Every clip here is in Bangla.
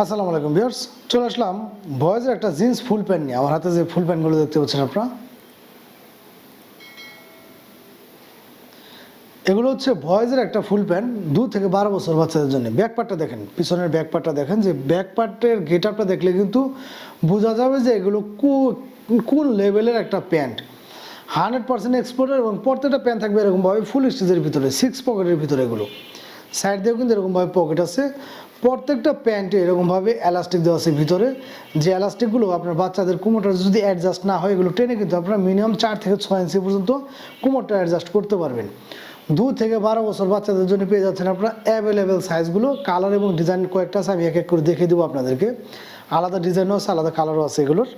আসসালামু আলাইকুম ভিউয়ার্স, চলে আসলাম বয়েজের একটা জিন্স ফুল প্যান্ট নিয়ে। আমার হাতে যে ফুল প্যান্টগুলো দেখতে পাচ্ছেন আপনারা, এগুলো হচ্ছে বয়েজের একটা ফুল প্যান্ট 2 থেকে 12 বছর বাচ্চাদের জন্য। ব্যাক পার্টটা দেখেন, পিছনের ব্যাক পার্টটা দেখেন, যে ব্যাক পার্টের গেট আপটা দেখলে কিন্তু বোঝা যাবে যে এগুলো কোন লেভেলের একটা প্যান্ট। 100% এক্সপোর্টার এবং প্রত্যেকটা প্যান্ট থাকবে এরকমভাবে ফুল স্টিচের ভিতরে, 6 পকেটের ভিতরে। এগুলো সাইড দিয়েও কিন্তু এরকমভাবে পকেট আছে। প্রত্যেকটা প্যান্টে এরকমভাবে এলাস্টিক দেওয়া আছে ভিতরে, যে এলাস্টিকগুলো আপনার বাচ্চাদের কোমরটা যদি অ্যাডজাস্ট না হয়, এগুলো টেনে কিন্তু আপনারা মিনিমাম 4 থেকে 6 ইঞ্চি পর্যন্ত কোমরটা অ্যাডজাস্ট করতে পারবেন। 2 থেকে 12 বছর বাচ্চাদের জন্য পেয়ে যাচ্ছেন আপনারা অ্যাভেলেবেল সাইজগুলো। কালার এবং ডিজাইন কয়েকটা আছে, আমি এক এক করে দেখিয়ে দেবো আপনাদেরকে। আলাদা ডিজাইনও আছে, আলাদা কালারও আছে এগুলোর।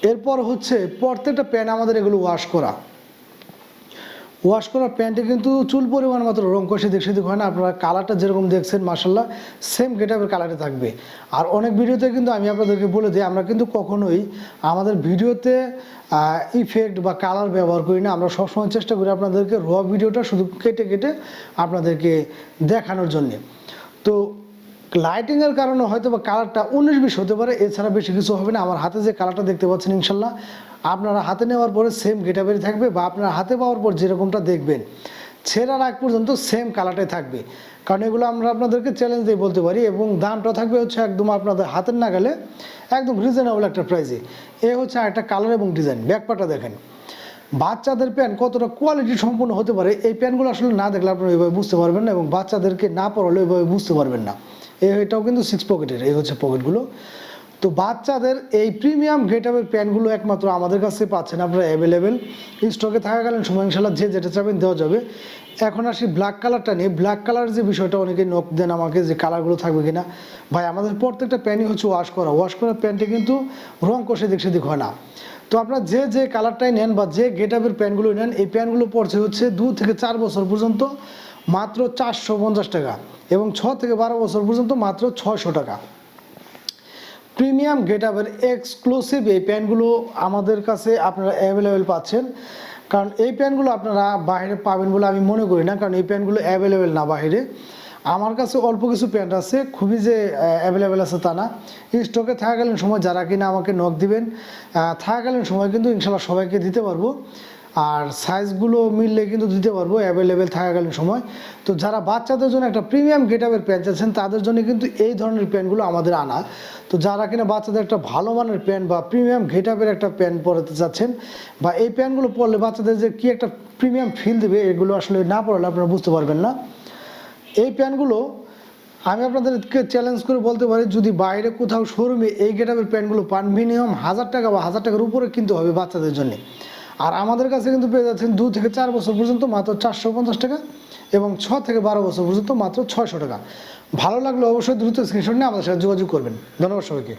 এরপর হচ্ছে প্রত্যেকটা প্যান্ট আমাদের এগুলো ওয়াশ করা প্যান্টে কিন্তু চুল পরিমাণ মাত্র রং কষে সেদিক হয় না। আপনারা কালারটা যেরকম দেখছেন মাশাল্লাহ সেম গেটআপের কালারে থাকবে। আর অনেক ভিডিওতে কিন্তু আমি আপনাদেরকে বলে দিই, আমরা কিন্তু কখনোই আমাদের ভিডিওতে ইফেক্ট বা কালার ব্যবহার করি না। আমরা সবসময় চেষ্টা করি আপনাদেরকে র ভিডিওটা শুধু কেটে কেটে আপনাদেরকে দেখানোর জন্যে। তো লাইটিংয়ের কারণে হয়তো বা কালারটা 19-20 হতে পারে, এছাড়া বেশি কিছু হবে না। আমার হাতে যে কালারটা দেখতে পাচ্ছেন ইনশাল্লাহ আপনারা হাতে নেওয়ার পরে সেম গেটাবেরই থাকবে, বা আপনারা হাতে পাওয়ার পর যেরকমটা দেখবেন ছেঁড়ার আগ পর্যন্ত সেম কালারটাই থাকবে। কারণ এগুলো আমরা আপনাদেরকে চ্যালেঞ্জ দিয়ে বলতে পারি, এবং দামটা থাকবে হচ্ছে একদম আপনাদের হাতের নাগালে, একদম রিজনেবল একটা প্রাইসে। এ হচ্ছে একটা কালার এবং ডিজাইন। ব্যাকপার্টটা দেখেন, বাচ্চাদের প্যান্ট কতটা কোয়ালিটি সম্পূর্ণ হতে পারে এই প্যান্টগুলো আসলে না দেখলে আপনারা এইভাবে বুঝতে পারবেন না, এবং বাচ্চাদেরকে না পরালে এইভাবে বুঝতে পারবেন না। এটাও কিন্তু 6 পকেটের, এই হচ্ছে পকেটগুলো। তো বাচ্চাদের এই প্রিমিয়াম গেটআপের প্যান্টগুলো একমাত্র আমাদের কাছে পাচ্ছেন আপনারা অ্যাভেলেবেল। স্টকে থাকাকালীন সময় ইনশাল্লাহ যে যেটা চাবেন দেওয়া যাবে। এখন আসি ব্ল্যাক কালারটা নিয়ে। ব্ল্যাক কালার যে বিষয়টা অনেকে নক দেন আমাকে, যে কালারগুলো থাকবে কিনা। ভাই আমাদের প্রত্যেকটা প্যান্টই হচ্ছে ওয়াশ করা প্যান্টে কিন্তু রং কষে সেদিক হয় না। তো আপনারা যে কালারটাই নেন বা যে গেটআপের প্যান্টগুলো নেন, এই প্যান্টগুলো পড়ছে হচ্ছে 2 থেকে 4 বছর পর্যন্ত মাত্র 450 টাকা, এবং 6 থেকে 12 বছর পর্যন্ত মাত্র 600 টাকা। প্রিমিয়াম গেটআপের এক্সক্লুসিভ এই প্যান্টগুলো আমাদের কাছে আপনারা অ্যাভেলেবেল পাচ্ছেন। কারণ এই প্যান্টগুলো আপনারা বাইরে পাবেন বলে আমি মনে করি না, কারণ এই প্যান্টগুলো অ্যাভেলেবেল না বাইরে। আমার কাছে অল্প কিছু প্যান্ট আছে, খুবই যে অ্যাভেলেবেল আছে তা না। স্টকে থাকাকালীন সময় যারা কিনা আমাকে নক দিবেন, থাকাকালীন সময় কিন্তু ইনশাল্লাহ সবাইকে দিতে পারবো। আর সাইজগুলো মিললে কিন্তু দিতে পারবো অ্যাভেলেবেল থাকাকালীন সময়। তো যারা বাচ্চাদের জন্য একটা প্রিমিয়াম গেটআপের প্যান্ট চাচ্ছেন, তাদের জন্য কিন্তু এই ধরনের প্যান্টগুলো আমাদের আনা। তো যারা কিনা বাচ্চাদের একটা ভালো মানের প্যান্ট বা প্রিমিয়াম গেটআপের একটা প্যান্ট পরাতে চাচ্ছেন, বা এই প্যান্টগুলো পরলে বাচ্চাদের যে কী একটা প্রিমিয়াম ফিল দেবে, এগুলো আসলে না পরলে আপনারা বুঝতে পারবেন না। এই প্যান্টগুলো আমি আপনাদেরকে চ্যালেঞ্জ করে বলতে পারি, যদি বাইরে কোথাও শোরুমে এই গেটআপের প্যান্টগুলো পান, মিনিমাম 1000 টাকা বা 1000 টাকার উপরে কিনতে হবে বাচ্চাদের জন্য। আর আমাদের কাছে কিন্তু পেয়ে যাচ্ছেন 2 থেকে 4 বছর পর্যন্ত মাত্র 450 টাকা, এবং 6 থেকে 12 বছর পর্যন্ত মাত্র 600 টাকা। ভালো লাগলে অবশ্যই দ্রুত স্ক্রিনশট নিয়ে আমাদের সাথে যোগাযোগ করবেন। ধন্যবাদ সবাইকে।